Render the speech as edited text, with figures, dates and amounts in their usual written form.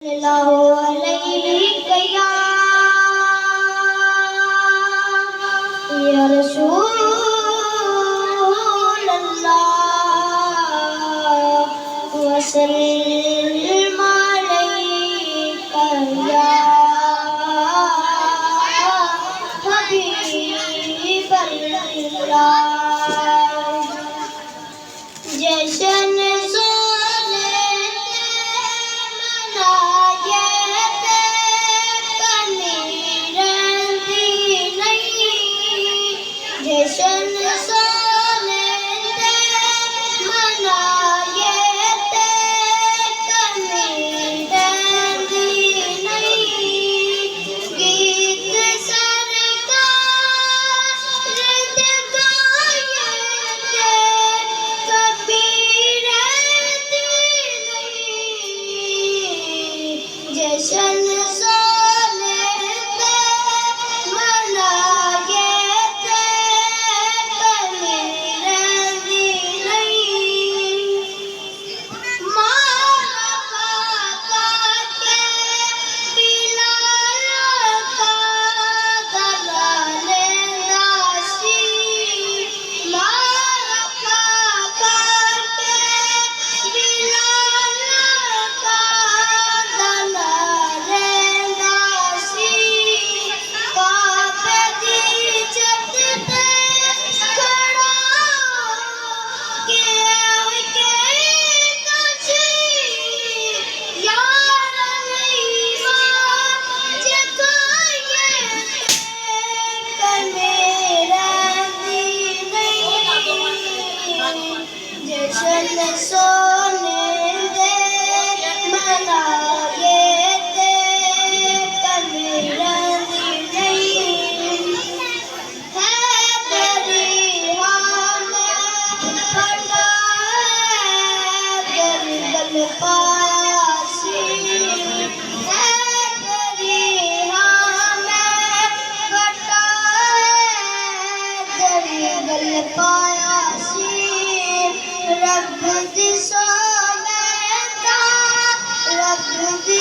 सल्लल्लाहु अलैहि या रसूल अल्लाह वसल्लम अलैका या हबीब अल्लाह। जश्न जश्न सोने ते मनाए ते कमी रहंदी नहीं। गीत सरकार दे गाए ते कभी रहंदी नहीं। जश्न जश्न सोने दे मनाए ते कमी रहंदी नहीं। है तेरी हाल फटा तेरी गल पाया सी। है तेरी हाल फटा तेरी गल पाया सी। रब दी सोने दा रब दी